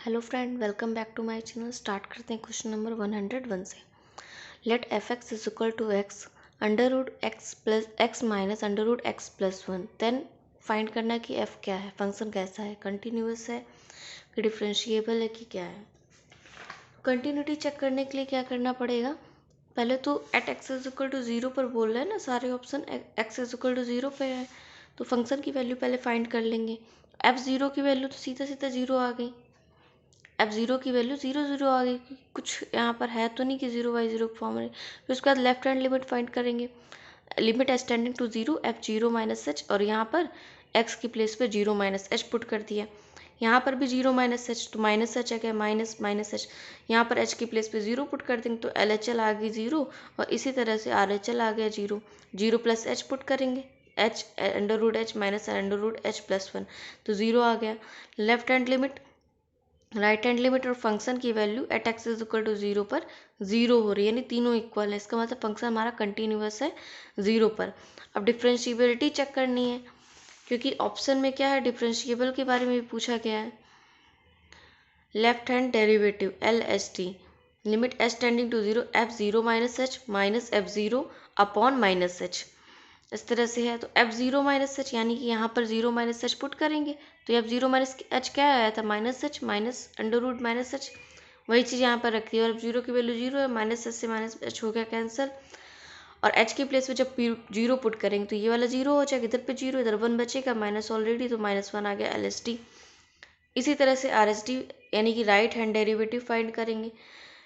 Hello friend, welcome back to my channel. Start करते हैं question number 101 से। Let f x is equal to x under root x plus x minus under root x plus one. Then find करना है कि F क्या है, function कैसा है, कंटिन्यूअस है कि डिफरेंशिएबल है कि क्या है। कंटिन्यूटी चेक करने के लिए क्या करना पड़ेगा, पहले तो at x is equal to zero पर बोल रहे हैं ना, सारे option x is equal to zero पे है, तो फंक्शन की वैल्यू पहले फाइंड कर लेंगे। एफ ज़ीरो की वैल्यू तो सीधा सीधा ज़ीरो आ गई, एफ ज़ीरो की वैल्यू ज़ीरो ज़ीरो आ गई, कुछ यहाँ पर है तो नहीं कि ज़ीरो बाई ज़ीरो फॉर्म है। फिर उसके बाद लेफ्ट हैंड लिमिट फाइंड करेंगे, limit h tending to zero f zero minus h, और यहाँ पर एक्स की प्लेस पे जीरो माइनस एच पुट कर दिया। यहाँ पर भी जीरो माइनस एच, तो माइनस एच है क्या, माइनस माइनस एच। यहाँ पर एच की प्लेस पे ज़ीरो पुट कर देंगे तो एल एच एल आ गई ज़ीरो, और इसी तरह से आर एच एल आ गया zero. Zero plus H put करेंगे, H under root H minus under root H plus one, तो ज़ीरो आ गया। Left hand limit, right hand limit और फंक्शन की value at x is equal to zero पर zero हो रही है, यानी तीनों इक्वल है। इसका मतलब फंक्शन हमारा कंटिन्यूअस है ज़ीरो पर। अब डिफरेंशिएबिलिटी चेक करनी है, क्योंकि ऑप्शन में क्या है, डिफरेंशिएबल के बारे में भी पूछा गया है। Left hand derivative L H T, limit h tending to zero f zero minus f zero upon minus h, इस तरह से है। तो एफ ज़ीरो माइनस एच, यानी कि यहाँ पर ज़ीरो माइनस एच पुट करेंगे, तो एफ ज़ीरो माइनस एच क्या आया था, minus h minus under root minus h, वही चीज़ यहाँ पर रखी है। और एफ ज़ीरो की वैल्यू ज़ीरो है, माइनस एच से माइनस एच हो गया कैंसिल, और एच की प्लेस पे जब जीरो पुट करेंगे तो ये वाला जीरो हो जाएगा, इधर पे जीरो, इधर वन बचेगा, माइनस ऑलरेडी, तो माइनस वन आ गया एल एस टी। इसी तरह से आर एस टी यानी कि राइट हैंड डेरिवेटिव फाइंड करेंगे,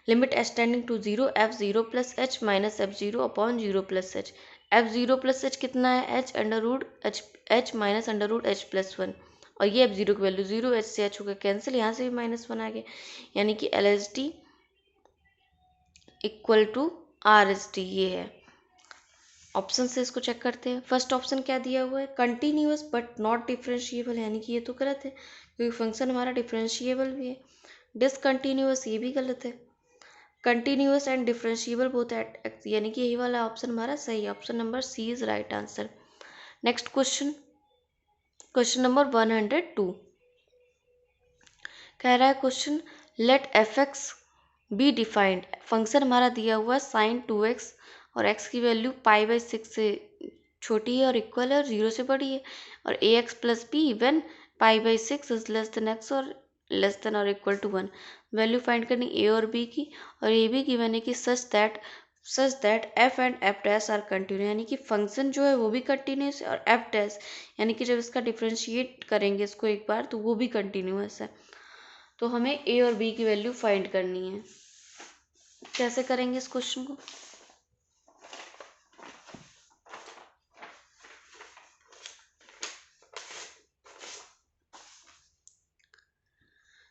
limit h tending to zero f zero plus h minus f zero upon zero plus h. F zero plus h कितना है, h under root H minus under root H plus one, और ये f zero की value zero, h से h होकर cancel, यहाँ से भी माइनस वन आ गया, यानी कि L H T equal to R H T, ये है। ऑप्शन से इसको चेक करते हैं। फर्स्ट ऑप्शन क्या दिया हुआ है, कंटिन्यूअस बट नॉट डिफरेंशिएबल, यानी कि ये तो गलत है, क्योंकि फंक्शन हमारा डिफरेंशिएबल भी है। डिसकंटिन्यूअस, ये भी गलत है। Continuous and differentiable both at, यानी कि यही वाला ऑप्शन हमारा सही है, option number C is right answer. Next question, question number 102 कह रहा है question, let f x be defined, function हमारा दिया हुआ है साइन टू एक्स, और एक्स की वैल्यू पाई बाई सिक्स से छोटी है और इक्वल है और जीरो से बड़ी है, और A X plus B when pi by six is less than X और less than or equal to one. Value find करनी ए और बी की, और ए बी की मैंने कि such that f and f dash are continue, यानी कि फंक्शन जो है वो भी कंटिन्यूस है, और एफ डैश यानी कि जब इसका डिफ्रेंशिएट करेंगे इसको एक बार तो वो भी कंटिन्यूस है। तो हमें ए और बी की वैल्यू फाइंड करनी है। कैसे करेंगे इस क्वेश्चन को,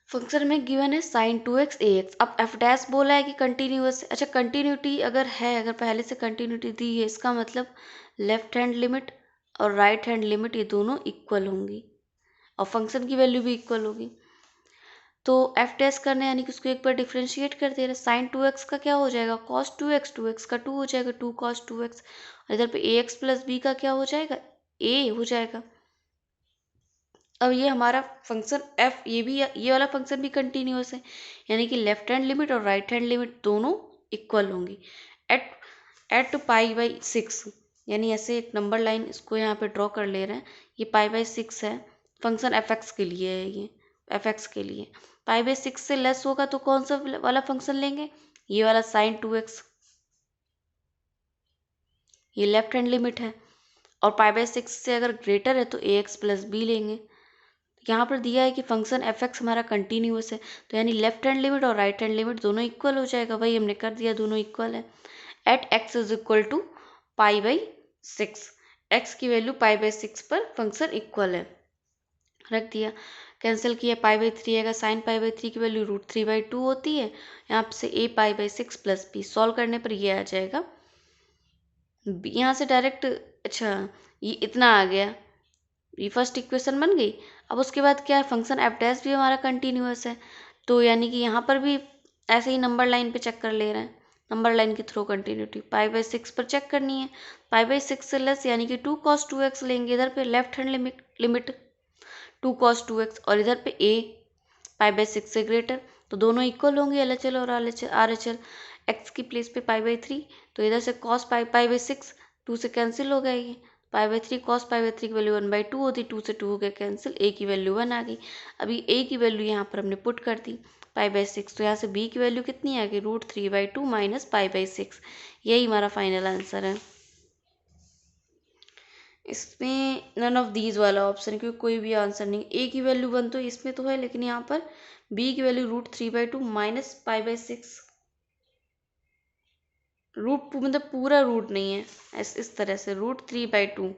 फंक्शन में गिवन है साइन टू एक्स ए एक्स। अब एफ डैश बोला है कि कंटिन्यूअस है। अच्छा, कंटिन्यूटी अगर है, अगर पहले से कंटिन्यूटी दी है, इसका मतलब लेफ्ट हैंड लिमिट और राइट हैंड लिमिट ये दोनों इक्वल होंगी, और फंक्शन की वैल्यू भी इक्वल होगी। तो एफ डैश करना यानी कि उसको एक बार डिफ्रेंशिएट कर दे रहे, साइन टू एक्स का क्या हो जाएगा, कॉस टू एक्स का टू हो जाएगा, टू कॉस टू एक्स, और इधर पे ए एक्स प्लस बी का क्या हो जाएगा, ए हो जाएगा। अब ये हमारा फंक्शन एफ, ये वाला फंक्शन भी कंटिन्यूअस है, यानी कि लेफ्ट हैंड लिमिट और राइट हैंड लिमिट दोनों इक्वल होंगी at at pi by six, यानी ऐसे एक नंबर लाइन इसको यहाँ पे ड्रॉ कर ले रहे हैं। ये पाई बाई सिक्स है, फंक्शन एफ एक्स के लिए है, ये एफ एक्स के लिए पाई बाई सिक्स से लेस होगा तो कौन सा वाला फंक्शन लेंगे, ये वाला साइन टू एक्स, ये लेफ्ट हैंड लिमिट है, और पाई बाई सिक्स से अगर ग्रेटर है तो ए एक्स प्लस बी लेंगे। यहाँ पर दिया है कि फंक्शन एफ एक्स हमारा कंटिन्यूअस है, तो यानी लेफ्ट हैंड लिमिट और राइट हैंड लिमिट दोनों इक्वल हो जाएगा, वही हमने कर दिया, दोनों इक्वल है। At x is equal to pi by six, x की वैल्यू पाई बाई सिक्स पर फंक्शन इक्वल है, रख दिया। कैंसिल किया, पाई बाई थ्री आएगा, साइन पाई बाई थ्री की value root three by two होती है, यहाँ से ए pi by six plus b, solve करने पर ये आ जाएगा यहाँ से डायरेक्ट। अच्छा, ये इतना आ गया, ये फर्स्ट इक्वेशन बन गई। अब उसके बाद क्या है, फंक्शन एफ डैश भी हमारा कंटिन्यूअस है, तो यानी कि यहाँ पर भी ऐसे ही नंबर लाइन पे चेक कर ले रहे हैं, नंबर लाइन के through continuity pi by six पर चेक करनी है। पाई बाई सिक्स से लेस यानी कि टू कॉस टू एक्स लेंगे, इधर पे left hand limit two cos two x, और इधर पे ए π/6 से ग्रेटर, तो दोनों इक्वल होंगे LHL और RHL। x की प्लेस पे π/3, तो इधर से cos π/6 2 से कैंसिल हो गया, ये π/3 cos π/3 की वैल्यू 1/2 होती, 2 से 2 हो गया कैंसिल, a की वैल्यू 1 आ गई। अभी a की वैल्यू यहाँ पर हमने पुट कर दी π/6, तो यहाँ से b की वैल्यू कितनी आ गई √3/2 माइनस π/6। यही हमारा फाइनल आंसर है। इसमें नन ऑफ दीज वाला ऑप्शन, क्योंकि कोई भी आंसर नहीं। a की वैल्यू 1 तो इसमें तो है, लेकिन यहाँ पर b की वैल्यू √3/2 माइनस π/6, रूट मतलब पूरा रूट नहीं है, इस तरह से √3/2,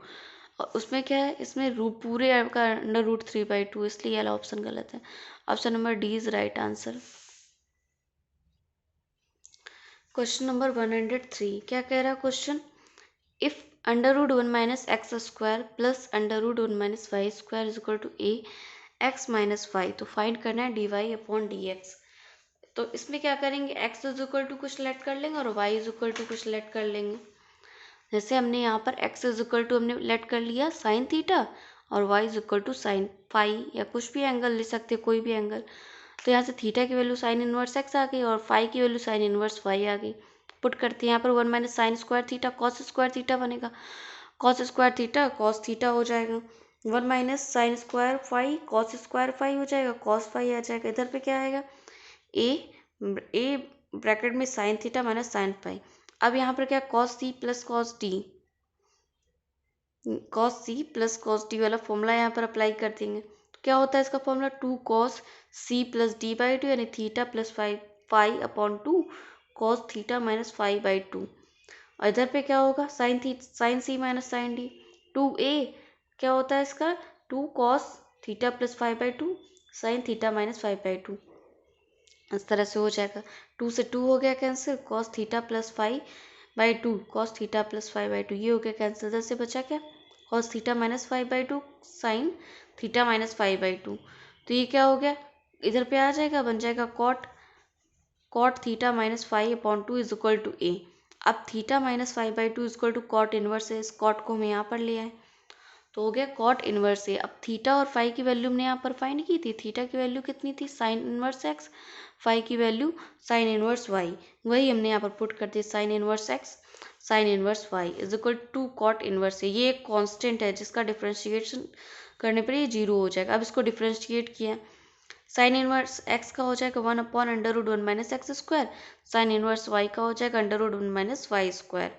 और उसमें क्या है, इसमें रूट पूरे का अंडर √3/2, इसलिए वाला ऑप्शन गलत है। Option number D is right answer. Question number 103 क्या कह रहा है question, if √1 minus x square plus √1 minus y square is equal to a x minus y, तो फाइंड करना है dy/dx। तो इसमें क्या करेंगे, x इज इक्वल टू कुछ सेलेक्ट कर लेंगे और y इज इक्वल टू कुछ सेलेक्ट कर लेंगे। जैसे हमने यहाँ पर x इज इक्वल टू हमने लेट कर लिया साइन थीटा और y is equal to sine phi, या कुछ भी एंगल ले सकते, कोई भी एंगल। तो यहाँ से थीटा की वैल्यू साइन इनवर्स x आ गई और फाई की वैल्यू साइन इनवर्स y आ गई। पुट करते हैं यहाँ पर 1 minus sine square theta cos square theta बनेगा, cos square theta cos theta हो जाएगा, 1 minus sine square phi cos square phi हो जाएगा, कॉस फाई आ जाएगा। इधर पे क्या आएगा, ए ब्रैकेट में sine theta minus sine phi. अब यहाँ पर क्या, cos c plus cos d वाला फॉर्मूला यहाँ पर अप्लाई कर देंगे। तो क्या होता है इसका formula, 2 cos c plus d/2, यानी theta plus phi upon 2 cos theta minus phi by 2। और इधर पे क्या होगा, sine c minus sine d, 2a क्या होता है इसका, 2 cos theta plus phi by 2 sine theta minus phi by 2। इस तरह से हो जाएगा, 2 से 2 हो गया cancel, cos theta plus phi by 2 cos theta plus phi by 2 ये हो गया कैंसिल। इधर से बचा क्या, cos theta minus phi by 2 sine theta minus phi by 2, तो ये क्या हो गया, इधर पे आ जाएगा, बन जाएगा cot theta minus phi upon 2 is equal to A. अब theta minus phi by 2 is equal to cot inverse है, इस कॉट को हम यहाँ पर ले आए, तो हो गया कॉट इनवर्स ए। अब थीटा और फाई की वैल्यू हमने यहाँ पर फाइंड की थी, थीटा की वैल्यू कितनी थी साइन इनवर्स एक्स, फाई की वैल्यू साइन इनवर्स वाई, वही हमने यहाँ पर पुट कर दिया, sine inverse X sine inverse Y is equal to cot inverse A. ये एक कांस्टेंट है जिसका डिफरेंशिएशन करने पर ये 0 हो जाएगा। अब इसको डिफरेंशिएट किया, साइन इनवर्स एक्स का हो जाएगा 1/√1 minus x square, sine inverse y का हो जाएगा √1 माइनस वाई स्क्वायर,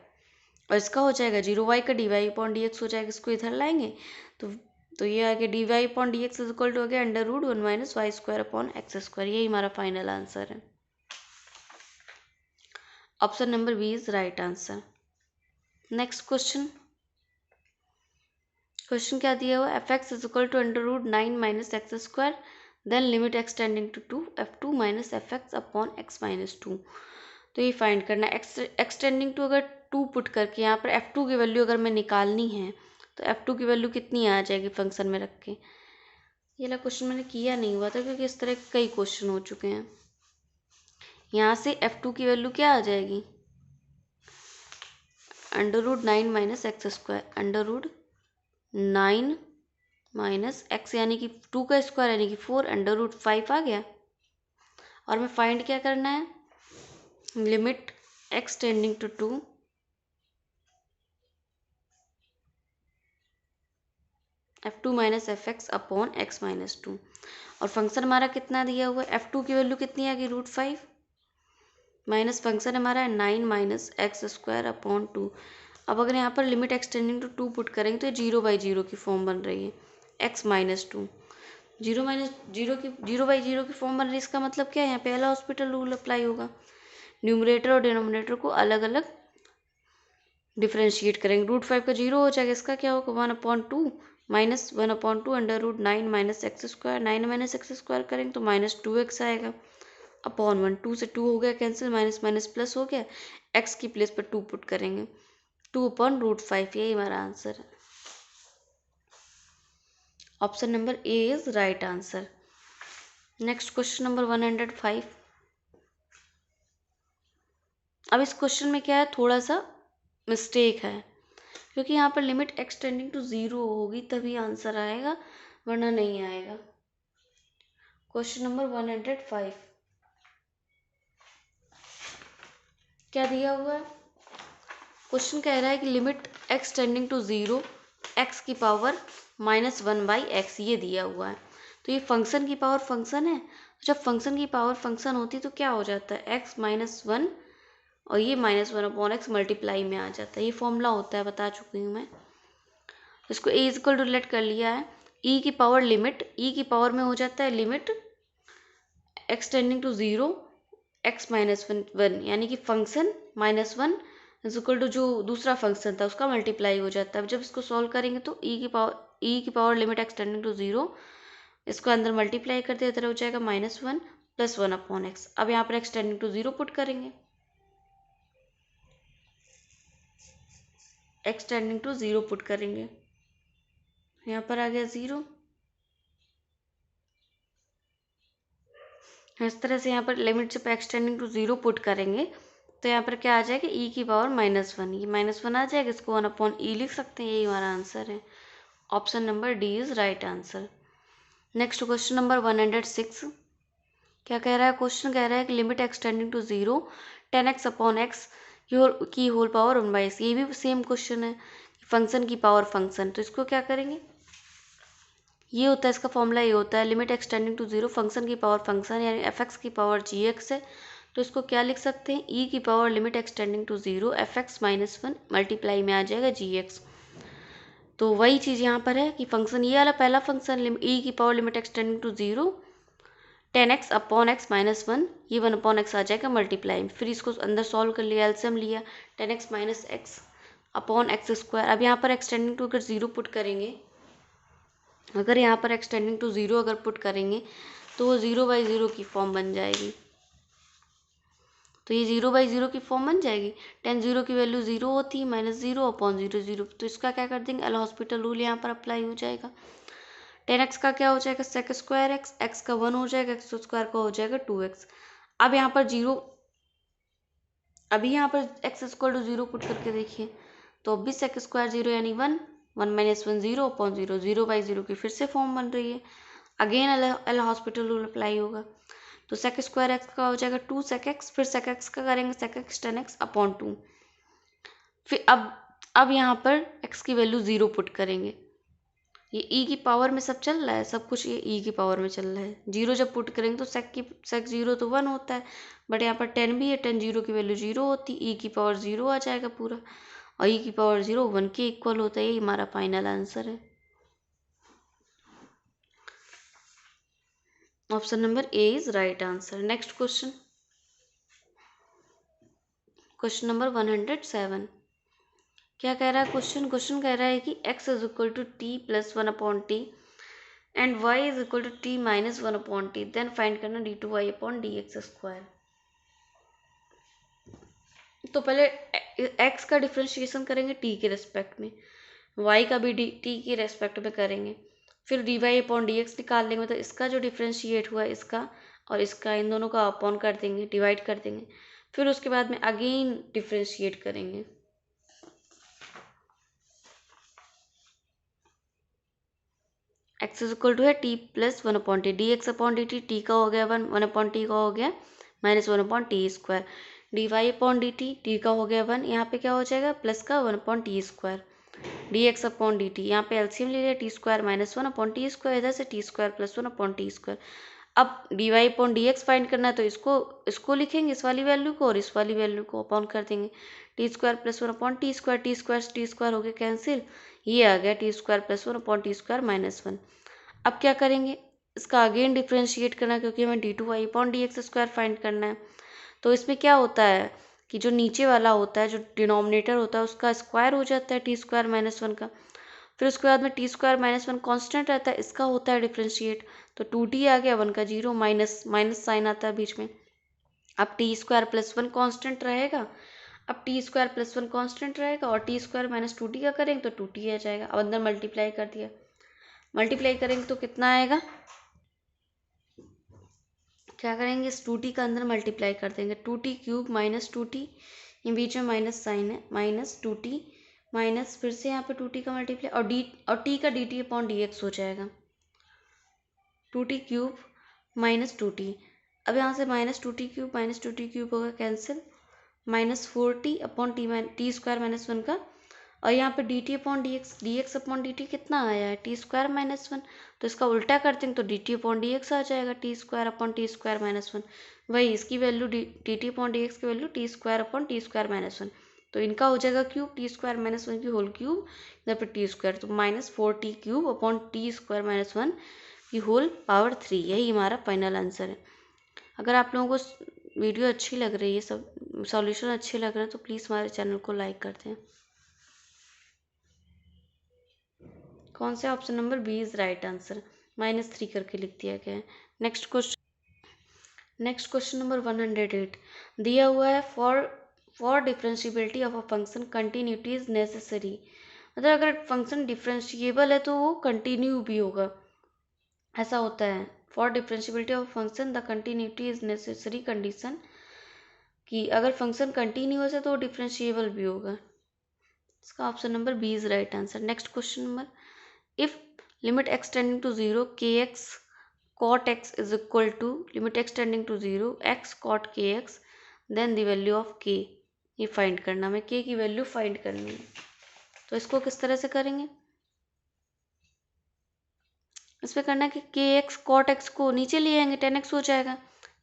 और इसका हो जाएगा 0y का dy/dx हो जाएगा। इसको इधर लाएंगे तो ये आ गया dy/dx इज इक्वल टू हो गया √1 minus y square upon x square. यही हमारा फाइनल आंसर है। Option number B is right answer. Next question क्या दिया हुआ, fx is equal to √9 minus x square, then limit extending to 2 f2 minus fx upon x minus 2। तो ये find करना है, एक्सटेंडिंग टू अगर 2 पुट करके यहाँ पर f2 की वैल्यू अगर मैं निकालनी है तो f2 की वैल्यू कितनी आ जाएगी फंक्शन में रख के। ये वाला क्वेश्चन मैंने किया नहीं हुआ था क्योंकि इस तरह के कई क्वेश्चन हो चुके हैं। यहाँ से f2 की वैल्यू क्या आ जाएगी, √9 minus x square, √9 minus x यानी कि 2 का स्क्वायर यानी कि 4, √5 आ गया। और मैं फाइंड क्या करना है, limit x tending to 2 f2 minus fx upon x minus 2, और फंक्शन हमारा कितना दिया हुआ है, f2 की वैल्यू कितनी आ गई √5 माइनस फंक्शन हमारा है 9 माइनस एक्स स्क्वायर अपॉन 2। अब अगर यहाँ पर लिमिट एक्सटेंडिंग टू 2 पुट करेंगे तो ये 0/0 की फॉर्म बन रही है, x माइनस 2 0/0 की फॉर्म बन रही है। इसका मतलब क्या है, यहाँ पहला हॉस्पिटल रूल अप्लाई होगा, न्यूमरेटर और डिनोमिनेटर को अलग अलग डिफ्रेंशिएट करेंगे। √5 का 0 हो जाएगा, इसका क्या होगा 1/2 minus 1/2 √9 minus x square, 9 minus x square करेंगे तो माइनस 2x आएगा अपॉन 1, 2 से 2 हो गया कैंसिल, माइनस माइनस प्लस हो गया, x की प्लेस पर 2 पुट करेंगे, 2/√5, यही हमारा आंसर है। Option number A is right answer. Next question number 105। अब इस क्वेश्चन में क्या है, थोड़ा सा मिस्टेक है क्योंकि यहाँ पर लिमिट एक्सटेंडिंग टू 0 होगी तभी आंसर आएगा, वरना नहीं आएगा। क्वेश्चन नंबर 105 क्या दिया हुआ है? क्वेश्चन कह रहा है कि limit x tending to 0 x की पावर -1/x, ये दिया हुआ है। तो ये फंक्शन की पावर फंक्शन है। जब फंक्शन की पावर फंक्शन होती है तो क्या हो जाता है, x-1 और ये -1/x मल्टीप्लाई में आ जाता है। ये फॉर्मूला होता है, बता चुकी हूँ मैं। इसको a इक्वल टू लेट कर लिया है, e की पावर लिमिट, e की पावर में हो जाता है limit x tending to 0 x-1, यानी कि फंक्शन -1 इज इक्वल टू जो दूसरा फंक्शन था उसका मल्टीप्लाई हो जाता है। अब जब इसको सॉल्व करेंगे तो e की power limit x tending to 0, इसको अंदर मल्टीप्लाई करते हैं, इधर हो जाएगा -1 + 1/x। अब यहाँ पर x टेंडिंग टू 0 पुट करेंगे, x टेंडिंग टू 0 पुट करेंगे, यहाँ पर आ गया 0। इस तरह से यहाँ पर लिमिट जब x टेंडिंग टू 0 पुट करेंगे तो यहाँ पर क्या आ जाएगा, e की पावर -1, ये -1 आ जाएगा, इसको 1/e लिख सकते हैं। यही हमारा आंसर है। Option number D is right answer. Next question number 106 क्या कह रहा है? क्वेश्चन कह रहा है कि limit x tending to 0 10x/x की होल पावर 1/x। ये भी सेम क्वेश्चन है, फंक्शन की पावर फंक्शन। तो इसको क्या करेंगे, ये होता है इसका फॉर्मूला, ये होता है limit x tending to 0 function की पावर फंक्शन यानी fx की पावर gx है। तो इसको क्या लिख सकते हैं, e की power limit x tending to 0 fx-1 multiply में आ जाएगा gx। तो वही चीज़ यहाँ पर है कि फंक्शन ये वाला पहला फंक्शन e की power limit x tending to 0 10x/x-1, ये 1/x आ जाएगा मल्टीप्लाई में। फिर इसको अंदर सॉल्व कर लिया, एलसीएम लिया, 10x-x/x²। अब यहाँ पर x टेंडिंग टू अगर 0 पुट करेंगे, अगर यहाँ पर x टेंडिंग टू 0 अगर पुट करेंगे तो वो 0/0 की फॉर्म बन जाएगी। तो ये 0/0 की फॉर्म बन जाएगी। 10 0 की वैल्यू 0 होती है, -0/0 0। तो इसका क्या कर देंगे, एल हॉस्पिटल रूल यहाँ पर अप्लाई हो जाएगा। 10x का क्या हो जाएगा, sec²x, x का 1 हो जाएगा, x² का हो जाएगा 2x। अब यहाँ पर 0, अभी यहाँ पर x इक्वल टू 0 पुट करके देखिए तो अभी sec² 0 यानी 1, 1 - 1 0/0, 0/0 की फिर से फॉर्म बन रही है। Again L hospital rule apply होगा। तो sec² का हो जाएगा 2 sec x, फिर sec x का करेंगे sec x 10x/2। फिर अब यहाँ पर x की वैल्यू 0 पुट करेंगे। ये e की पावर में सब चल रहा है, सब कुछ ये e की पावर में चल रहा है। 0 जब पुट करेंगे तो sec 0 तो 1 होता है, बट यहाँ पर 10 भी है, 10 0 की वैल्यू 0 होती है, e की पावर 0 आ जाएगा पूरा, और e की पावर 0 1 के इक्वल होता है। यही हमारा फाइनल आंसर है। Option number A is right answer. Next question, question number 107 क्या कह रहा है? क्वेश्चन कह रहा है कि x is equal to t + 1/t and y is equal to t - 1/t, then find करना d2y/dx²। तो पहले x का डिफ्रेंशिएशन करेंगे t के रेस्पेक्ट में, y का भी t के रेस्पेक्ट में करेंगे, फिर dy/dx निकाल लेंगे। तो इसका जो डिफ्रेंशिएट हुआ है इसका और इसका, इन दोनों का अपॉन कर देंगे, डिवाइड कर देंगे, फिर उसके बाद में अगेन डिफ्रेंशिएट करेंगे। x इज इक्वल टू है t + 1/t, dx/dt, t का हो गया 1, 1/t का हो गया -1/t², dy/dt, t का हो गया 1, यहाँ पे क्या हो जाएगा प्लस का 1/t², dx/dt, यहाँ पे एलसीएम ले लिया, t² - 1/t², इधर से t² + 1/t²। अब dy/dx फाइंड करना है तो इसको लिखेंगे, इस वाली वैल्यू को, और इस वाली वैल्यू को अपॉन कर देंगे, t² + 1/t², t² हो गया कैंसिल, ये आ गया t² + 1/t² -1। अब क्या करेंगे, इसका अगेन डिफ्रेंशिएट करना, क्योंकि हमें d2y/dx² फाइंड करना है। तो इसमें क्या होता है कि जो नीचे वाला होता है, जो डिनोमिनेटर होता है, उसका स्क्वायर हो जाता है t² -1 का। फिर उसके बाद में t² -1 कांस्टेंट रहता है, इसका होता है डिफ्रेंशिएट, तो 2t आ गया, 1 का 0, माइनस साइन आता है बीच में। अब t² + 1 कांस्टेंट रहेगा, अब t² + 1 कांस्टेंट रहेगा, और t² - 2t का करेंगे तो 2t आ जाएगा। अब अंदर मल्टीप्लाई कर दिया, मल्टीप्लाई करेंगे तो कितना आएगा, क्या करेंगे, इस 2t का अंदर मल्टीप्लाई कर देंगे, 2t³ - 2t, ये बीच में माइनस साइन है, -2t माइनस, फिर से यहाँ पे 2t का मल्टीप्लाई, और t का dt/dx हो जाएगा, 2t³ -2t। अब यहाँ से -2t³ होगा cancel, -4t upon T square minus 1 का, और यहाँ पे dt upon dx upon dt कितना आया है t² - 1, तो इसका उल्टा करते हैं तो dt अपॉन dx आ जाएगा t² अपॉन t²-1। वही इसकी वैल्यू dt अपॉन dx की वैल्यू t² अपॉन t²-1, तो इनका हो जाएगा क्यूब t² - 1 की होल क्यूब, इधर पे t², तो -4t³ अपॉन t²-1 की होल पावर 3। यही हमारा फाइनल आंसर है। अगर आप लोगों को वीडियो अच्छी लग रही है, सब सॉल्यूशन अच्छे लग रहे हैं, तो प्लीज़ हमारे चैनल को लाइक कर दें। कौन से option number B is right answer, -3 करके लिख दिया गया है। नेक्स्ट क्वेश्चन नंबर 108 दिया हुआ है, for differentiability of a function continuity is necessary. मतलब अगर फंक्शन डिफरेंशिएबल है तो वो कंटिन्यू भी होगा, ऐसा होता है। For differentiability of function the continuity is necessary condition, कि अगर फंक्शन कंटिन्यूअस है तो वो डिफरेंशिएबल भी होगा। इसका option number B is right answer. Next question number, if limit x tending to 0 kx cot x is equal to limit x tending to 0 x cot kx, then the value of k, ये find करना, हमें k की value find करनी है। तो इसको किस तरह से करेंगे, इसमें करना है कि kx cot x को नीचे ले आएंगे, 10x हो जाएगा।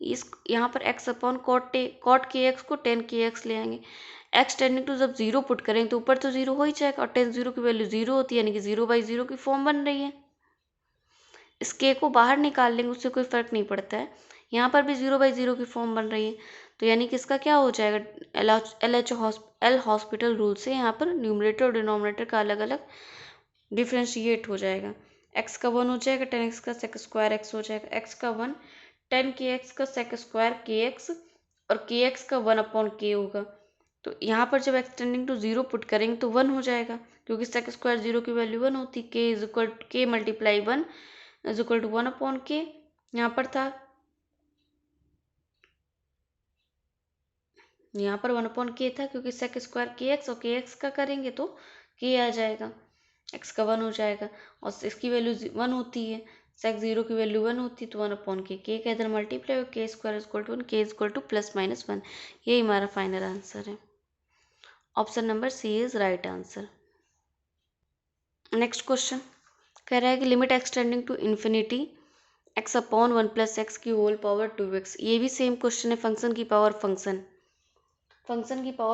इस यहाँ पर x अपॉन cot kx को 10kx ले आएंगे। x टेंडिंग टू जब 0 पुट करेंगे तो ऊपर तो 0 हो ही जाएगा, और 10 0 की वैल्यू 0 होती है, यानी कि 0/0 की फॉर्म बन रही है। इस k को बाहर निकाल लेंगे, उससे कोई फर्क नहीं पड़ता है। यहाँ पर भी 0/0 की फॉर्म बन रही है, तो यानी कि इसका क्या हो जाएगा, एल हॉस्पिटल रूल से यहाँ पर न्यूमरेटर और डिनोमिनेटर का अलग अलग डिफ्रेंशिएट हो जाएगा। x का 1 हो जाएगा, 10x का सेक स्क्वायर x हो जाएगा, x का 1 10kx का सेक स्क्वायर kx, और kx का 1 अपॉन k होगा। तो यहाँ पर जब x टेंडिंग टू 0 पुट करेंगे तो 1 हो जाएगा, क्योंकि सेक स्क्वायर 0 की वैल्यू 1 होती, k multiply 1 is equal to 1 upon k। यहाँ पर था, यहाँ पर 1 अपॉन k था, क्योंकि सेक स्क्वायर kx और kx का करेंगे तो k आ जाएगा, x का 1 हो जाएगा, और इसकी वैल्यू 1 होती है, सेक 0 की वैल्यू 1 होती है, तो 1 अपॉन k का इधर मल्टीप्लाई और k square is equal to 1, k is equal to +-1। यही हमारा फाइनल आंसर है। Option number C is right answer. Next question कह रहा है कि limit x tending to infinity x upon 1 + x की होल पावर 2x। ये भी सेम क्वेश्चन है, फंक्शन की पावर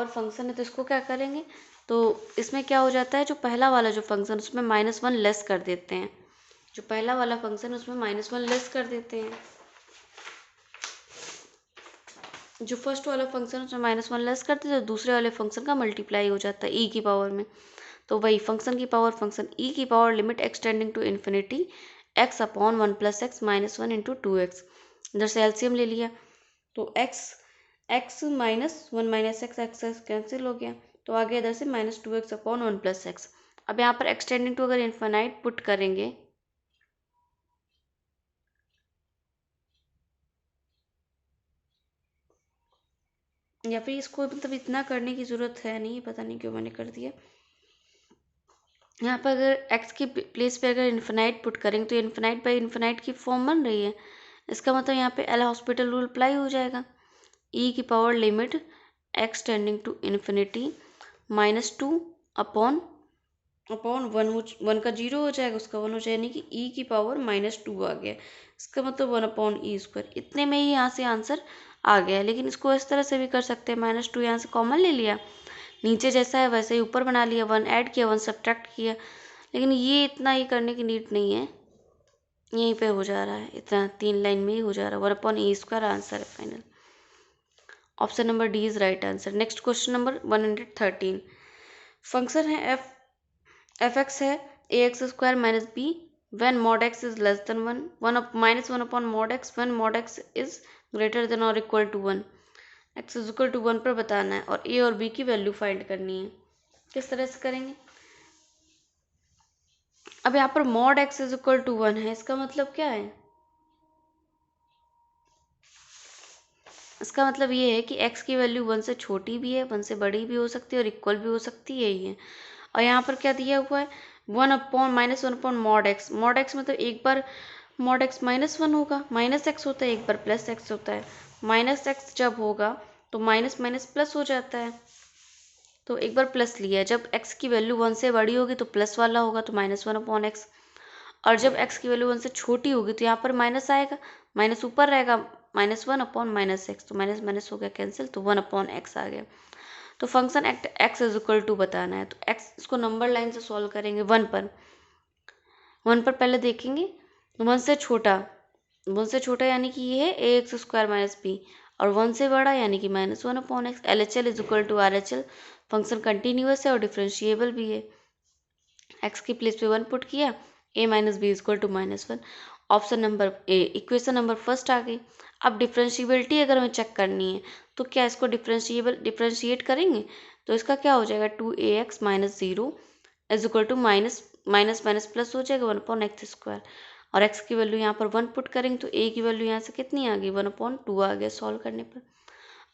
फंक्शन है, तो इसको क्या करेंगे, तो इसमें क्या हो जाता है, जो पहला वाला जो फंक्शन उसमें -1 लेस कर देते हैं, जो पहला वाला फंक्शन उसमें -1 लेस कर देते हैं, जो फर्स्ट वाला फंक्शन उसमें -1 लेस करते हैं, तो दूसरे वाले फंक्शन का मल्टीप्लाई हो जाता है e की पावर में। तो वही फंक्शन की पावर फंक्शन e की power limit x tending to infinity x upon 1 + x - 1 × 2x। इधर से एलसीएम ले लिया, तो x -1 - x कैंसिल हो गया, तो आगे इधर से -2x अपॉन 1 + x। अब यहाँ पर एक्स टेंडिंग टू अगर इन्फिनाइट पुट करेंगे, या फिर इसको मतलब इतना करने की ज़रूरत है नहीं, पता नहीं क्यों मैंने कर दिया। यहाँ पर अगर x की प्लेस पे अगर इन्फिनाइट पुट करेंगे तो इन्फिनाइट बाई इन्फिनाइट की फॉर्म बन रही है, इसका मतलब यहाँ पे एल हॉस्पिटल रूल अप्लाई हो जाएगा। e की power limit x tending to infinity -2 upon 1 का 0 हो जाएगा, उसका 1 हो जाएगा, यानी कि e की पावर -2 आ गया, इसका मतलब 1 अपॉन e²। इतने में ही यहाँ से आंसर आ गया। लेकिन इसको इस तरह से भी कर सकते हैं, -2 यहाँ से कॉमन ले लिया, नीचे जैसा है वैसे ही ऊपर बना लिया, 1 ऐड किया 1 सब्ट्रैक्ट किया, लेकिन ये इतना ही करने की नीड नहीं है, यहीं पे हो जा रहा है, इतना 3 लाइन में ही हो जा रहा है। 1 अपॉन e² आंसर है final. Option number D is right answer. Next question number 113, function है एफ एक्स है ax² - b when mod x is less than 1, -1 upon mod x when mod x is greater than or equal to 1। x is equal to 1 पर बताना है और a और b की value find करनी है। किस तरह से करेंगे, अब यहाँ पर mod x is equal to 1 है, इसका मतलब क्या है, इसका मतलब ये है कि x की वैल्यू 1 से छोटी भी है, 1 से बड़ी भी हो सकती है और इक्वल भी हो सकती है ही है। और यहाँ पर क्या दिया हुआ है, -1 upon mod x। mod x मतलब एक बार मॉड एक्स -1 होगा, माइनस एक्स होता है, एक बार प्लस एक्स होता है, माइनस एक्स जब होगा तो माइनस माइनस प्लस हो जाता है, तो एक बार प्लस लिया है, जब एक्स की वैल्यू 1 से बड़ी होगी तो प्लस वाला होगा, तो -1/x, और जब एक्स की वैल्यू 1 से छोटी होगी तो यहाँ पर माइनस आएगा, माइनस ऊपर रहेगा, -1/-x, तो माइनस माइनस हो गया कैंसिल, तो 1/x आ गया। तो function x is equal to बताना है, तो एक्स इसको नंबर लाइन से सॉल्व करेंगे 1 पर पहले देखेंगे, 1 से छोटा यानी कि ये है ax² - b, और 1 से बड़ा यानी कि -1/x। LHL is equal to RHL, function continuous है और डिफरेंशिएबल भी है। एक्स की प्लेस पे 1 पुट किया, a - b equal to -1। Option number A, equation number first आ गई। अब डिफरेंशिएबिलिटी अगर हमें चेक करनी है तो क्या इसको डिफरेंशिएट करेंगे, तो इसका क्या हो जाएगा, 2ax - 0 is equal to minus minus minus plus हो जाएगा 1/x², और x की वैल्यू यहाँ पर 1 पुट करेंगे तो a की वैल्यू यहाँ से कितनी आ गई, 1/2 आ गया सॉल्व करने पर।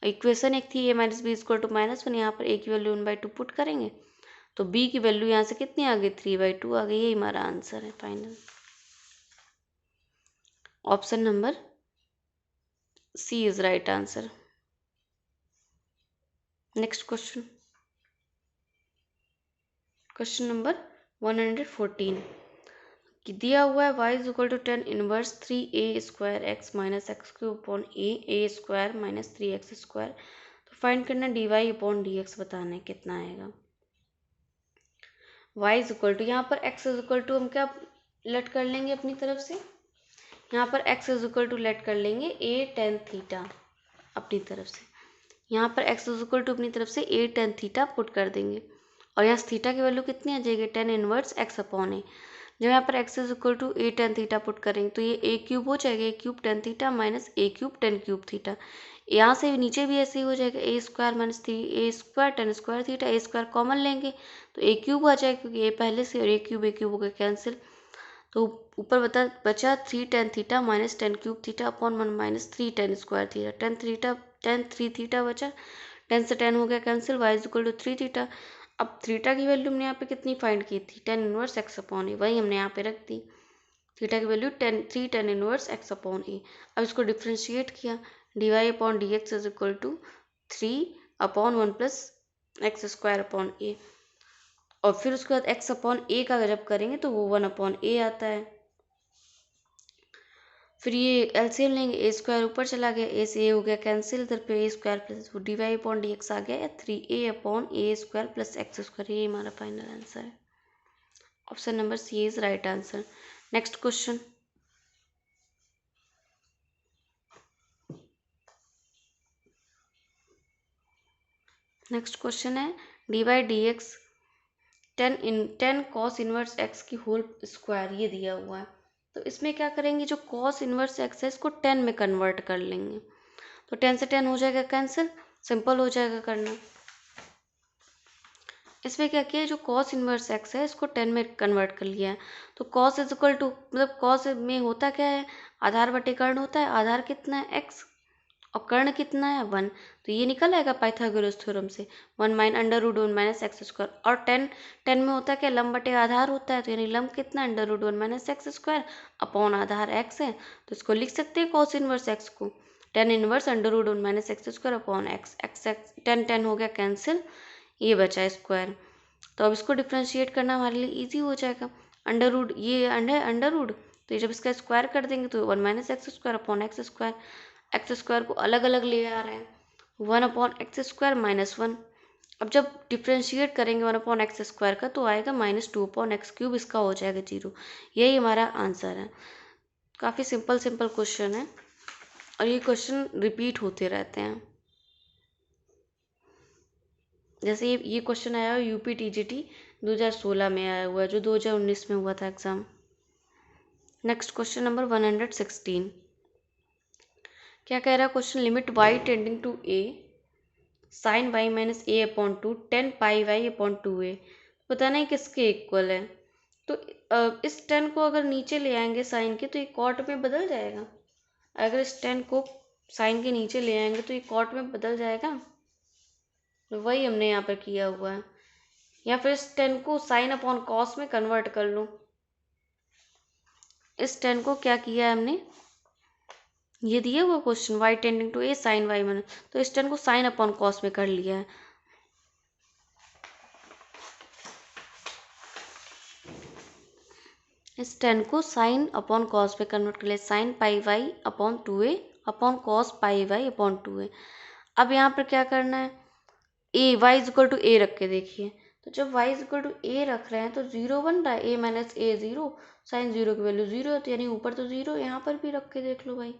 इक्वेशन एक थी a - b इक्वल टू -1, यहाँ पर a की वैल्यू 1/2 पुट करेंगे तो b की वैल्यू यहाँ से कितनी आ गई, 3/2 आ गई। यही हमारा आंसर है final, option number C is right answer. Next question, question number 114 कि दिया हुआ है y is equal to 10 inverse 3a² x - x³ - 3x², तो फाइंड करना dy/dx बताना है कितना आएगा। y इज इक्वल टू, यहाँ पर x इज इक्वल टू हम क्या लेट कर लेंगे अपनी तरफ से, यहाँ पर x is equal to let कर लेंगे a tan थीटा अपनी तरफ से, यहाँ पर x इज इक्वल टू अपनी तरफ से a tan थीटा पुट कर देंगे, और यहाँ थीटा की वैल्यू कितनी आ जाएगी, 10 इनवर्स x/a। जब यहाँ पर x is equal to a tan theta put करेंगे तो ये a³ हो जाएगा, a³ tan theta minus a³ tan³ theta, यहाँ से नीचे भी ऐसे ही हो जाएगा, a² - 3a² tan² theta, a² common लेंगे तो a³ आ जाएगा क्योंकि a पहले से, और a³ हो गया कैंसिल, तो ऊपर बचा 3 tan theta minus tan³ theta upon 1 minus 3 tan² theta, tan 3 theta बचा, 10 से 10 हो गया cancel, y is equal to 3 theta. अब थीटा की वैल्यू हमने यहाँ पे कितनी फाइंड की थी, 10 इनवर्स x/a, वही हमने यहाँ पे रख दी, थीटा की वैल्यू 3 tan इनवर्स x/a। अब इसको डिफ्रेंशिएट किया, dy/dx is equal to 3/1 plus x²/a, और फिर उसके बाद x/a का जब करेंगे तो वो 1/a आता है। फिर ये एलसीएम लेंगे, a² ऊपर चला गया, a से a हो गया कैंसिल, इधर पे a² प्लस dy/dx आ गया, 3a/a² प्लस x², ये हमारा फाइनल आंसर है। Option number C is right answer. Next question, है dy/dx 10 cos इनवर्स x की होल स्क्वायर, ये दिया हुआ है, तो इसमें क्या करेंगे, जो cos इनवर्स x है इसको 10 में कन्वर्ट कर लेंगे, तो 10 से 10 हो जाएगा कैंसिल, सिंपल हो जाएगा करना। इसमें क्या किया, जो cos इनवर्स x है इसको 10 में कन्वर्ट कर लिया है, तो cos इज इक्वल टू, मतलब cos में होता क्या है, आधार बटे कर्ण होता है, आधार कितना है x और कर्ण कितना है 1, तो ये निकल आएगा पाइथागोरस थ्योरम से, 1/√1 माइनस x², और 10 में होता है क्या, लंब बटे आधार होता है, तो यानी लंब कितना है √1 माइनस x² अपॉन आधार x है, तो इसको लिख सकते हैं cos इनवर्स x को 10 inverse √1 minus x² upon x, 10 हो गया कैंसिल, ये बचा स्क्वायर, तो अब इसको डिफ्रेंशिएट करना हमारे लिए इजी हो जाएगा, ये अंडर रूड, तो ये जब इसका स्क्वायर कर देंगे तो 1 माइनस x² अपॉन x² को अलग अलग ले आ रहे हैं, 1/x² -1, अब जब डिफ्रेंशिएट करेंगे 1/x² का तो आएगा -2/x³, इसका हो जाएगा 0, यही हमारा आंसर है। काफ़ी सिंपल क्वेश्चन है और ये क्वेश्चन रिपीट होते रहते हैं, जैसे ये क्वेश्चन आया हुआ UPTGT 2016 में आया हुआ है, जो 2019 में हुआ था एग्ज़ाम। नेक्स्ट क्वेश्चन नंबर 116, क्या कह रहा है question, limit y tending to a sin y minus a/2 10 pi y/2a, बताना है किसके इक्वल है, तो इस 10 को अगर नीचे ले आएंगे साइन के तो ये कॉट में बदल जाएगा, अगर इस 10 को साइन के नीचे ले आएंगे तो ये कॉट में बदल जाएगा, तो वही हमने यहाँ पर किया हुआ है, या फिर इस 10 को साइन अपॉन कॉस में कन्वर्ट कर लो, इस 10 को क्या किया है हमने, ये दिया हुआ question y tending to a sine y minus, तो इस 10 को साइन अपॉन कॉस में कर लिया है। इस 10 को साइन अपॉन कॉस में कन्वर्ट कर लिया, sine pi Y upon 2a upon cos pi Y upon 2a। अब यहाँ पर क्या करना है, a y is equal to a रख के देखिए, तो जब y is equal to a रख रहे हैं तो 0 बन रहा है, ए माइनस ए 0, साइन 0 की वैल्यू 0 होती है, यानी ऊपर तो 0, यहाँ पर भी रख के देख लो भाई।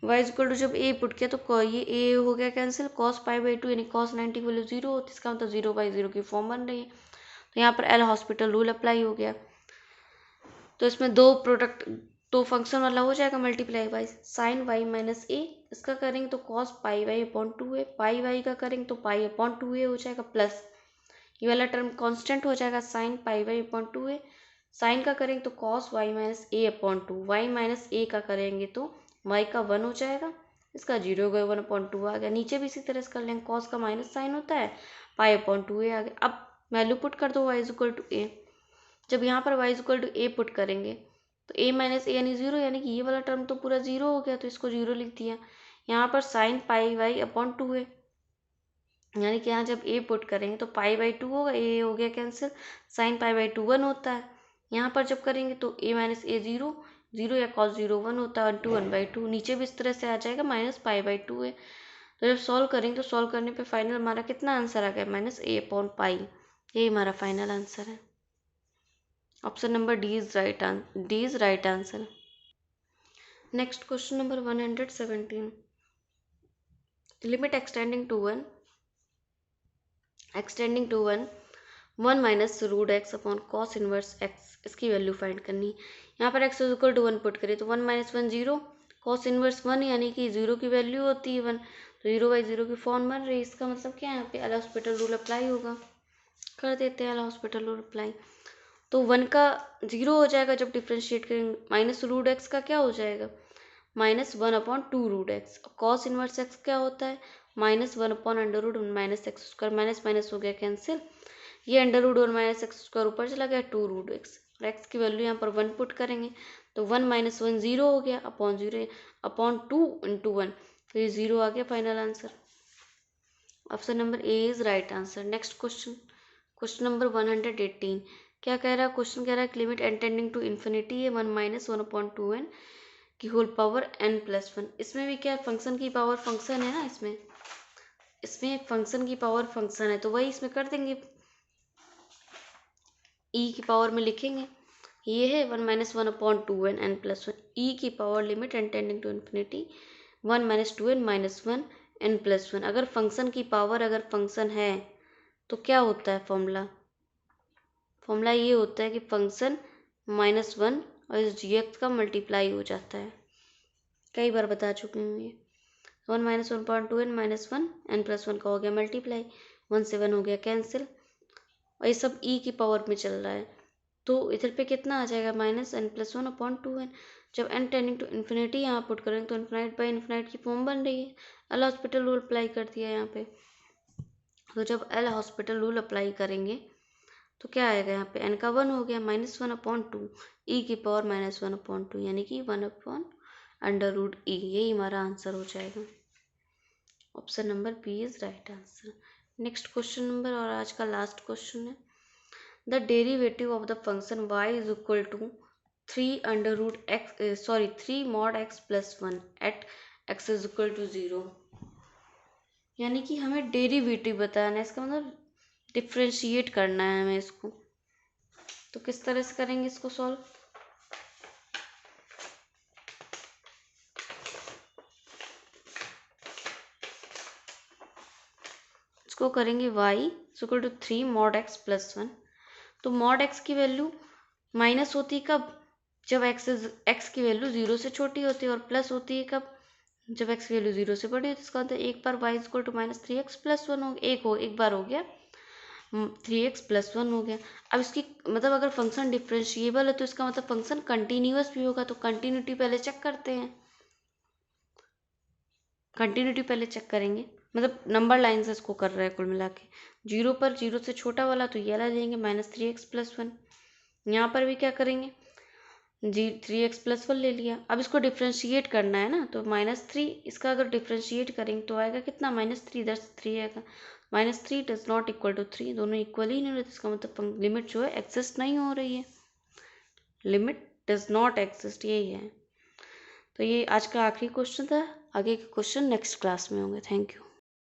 वाई इज इक्वल टू जब ए पुट किया तो ये ए हो गया कैंसिल, कॉस पाई बाई 2 यानी कॉस 90 की वैल्यू 0 होती है, इसका मतलब 0/0 की फॉर्म बन रही है। तो यहाँ पर एल हॉस्पिटल रूल अप्लाई हो गया। तो इसमें दो फंक्शन वाला हो जाएगा multiply by sine Y minus A, इसका करेंगे तो cos pi Y upon 2a, pi Y का करेंगे तो पाई अपॉन 2a हो जाएगा, प्लस ये वाला टर्म कांस्टेंट हो जाएगा sine pi Y upon 2a, sine का करेंगे तो cos y minus a upon 2, y minus a का करेंगे तो वाई का 1 हो जाएगा, इसका 0 गए 1/2 आ गया। नीचे भी इसी तरह से कर लेंगे, कॉस का माइनस साइन होता है, पाई अपॉन 2a आ गया। अब वैल्यू पुट कर दो y is equal to a, जब यहाँ पर y is equal to a put करेंगे तो a माइनस ए यानी 0, यानी कि ये वाला टर्म तो पूरा 0 हो गया, तो इसको 0 लिख दिया। यहाँ पर sign pi Y upon 2a, यानी कि यहाँ जब a पुट करेंगे तो पाई बाई 2 होगा, a हो गया कैंसिल, साइन पाई बाई 2 1 होता है। यहाँ पर जब करेंगे तो a माइनस ए 0, 0 या कॉस 0 1 होता है, 2 1/2, नीचे भी इस तरह से आ जाएगा माइनस पाई बाई 2 है। तो जब सॉल्व करेंगे तो सॉल्व करने पे फाइनल हमारा कितना आंसर आ गया, माइनस ए अपॉन पाई, यही हमारा फाइनल आंसर है। Option number D is right answer. Next question number 117, limit extending to 1 1 minus root x upon cos inverse x, इसकी वैल्यू फाइंड करनी। यहाँ पर x is equal to 1 put करिए तो 1 minus 1 0, cos inverse 1 यानी कि 0 की वैल्यू होती है 1, तो 0/0 की फॉर्म बन रही है। इसका मतलब क्या है, यहाँ पे एल हॉस्पिटल रूल अप्लाई होगा, कर देते हैं एल हॉस्पिटल रूल अप्लाई। तो 1 का 0 हो जाएगा जब डिफ्रेंशिएट करेंगे, माइनस रूट एक्स का क्या हो जाएगा, -1/2 root x, cos inverse x क्या होता है, -1/√1 minus x square, minus minus हो गया कैंसिल, ये under root 1 minus x square ऊपर चला गया 2 रूट एक्स, और एक्स की वैल्यू यहाँ पर 1 पुट करेंगे तो 1 माइनस 1 0 हो गया, अपॉन 0 अपॉन 2 इंटू 1, तो ये 0 आ गया final answer. Option number A is right answer. Next question number 118, क्या कह रहा है क्वेश्चन, कह रहा है limit n tending to infinity है 1 माइनस 1/2n की होल पावर n+1। इसमें भी क्या फंक्शन की पावर फंक्शन है ना, इसमें फंक्शन की पावर फंक्शन है, तो वही इसमें कर देंगे, ई की पावर में लिखेंगे, ये है 1 माइनस 1/2n n+1, ई की power limit n tending to infinity 1 minus 2n minus 1 n+1। अगर फंक्शन की पावर अगर फंक्शन है तो क्या होता है फॉर्मूला ये होता है कि फंक्शन -1 और इस gx का मल्टीप्लाई हो जाता है, कई बार बता चुकी हूँ ये। 1 माइनस 1/2n माइनस 1 n+1 का हो गया मल्टीप्लाई, 1 से 1 हो गया कैंसिल, और ये सब ई की पावर में चल रहा है, तो इधर पे कितना आ जाएगा -n+1/2n। जब n टेंडिंग टू इन्फिनिटी यहाँ पुट करेंगे तो इन्फिनाइट बाई इन्फिनाइट की फॉर्म बन रही है, एल हॉस्पिटल रूल अप्लाई कर दिया यहाँ पे। तो जब एल हॉस्पिटल रूल अप्लाई करेंगे तो क्या आएगा, यहाँ पे n का 1 हो गया, -1/2 ई की पावर -1/2, यानी कि 1/√e, यही हमारा आंसर हो जाएगा। Option number B is right answer. Next question number और आज का लास्ट क्वेश्चन है, the derivative of the function y is equal to 3 mod x plus 1 at x is equal to 0, यानी कि हमें डेरिवेटिव बताना है, इसका मतलब डिफ्रेंशिएट करना है हमें इसको। तो किस तरह से करेंगे इसको सॉल्व, इसको करेंगे y equal to 3 mod x plus 1। तो mod x की वैल्यू माइनस होती है कब, जब x की वैल्यू 0 से छोटी होती है, और प्लस होती है कब, जब x की वैल्यू 0 से बड़ी होती है। इसका मतलब एक बार y equal to -3x plus 1 हो गया, एक बार हो गया 3x प्लस 1 हो गया। अब इसकी मतलब अगर फंक्शन डिफरेंशिएबल है तो इसका मतलब फंक्शन कंटिन्यूअस भी होगा, तो कंटिन्यूटी पहले चेक करते हैं, कंटिन्यूटी पहले चेक करेंगे, मतलब नंबर लाइन से इसको कर रहे हैं कुल मिला के, 0 पर 0 से छोटा वाला तो ये वाला लेंगे -3x प्लस 1। यहाँ पर भी क्या करेंगे, जी 3x+1 ले लिया। अब इसको डिफ्रेंशिएट करना है ना, तो -3 इसका अगर डिफ्रेंशिएट करेंगे तो आएगा कितना, -3, इधर से 3 आएगा। -3 डज नॉट इक्वल टू 3, दोनों इक्वल ही नहीं रहते, इसका मतलब लिमिट जो है एग्जिस्ट नहीं हो रही है, लिमिट डज नॉट एग्जिस्ट, यही है। तो ये आज का आखिरी क्वेश्चन था, आगे के क्वेश्चन नेक्स्ट क्लास में होंगे। Thank you.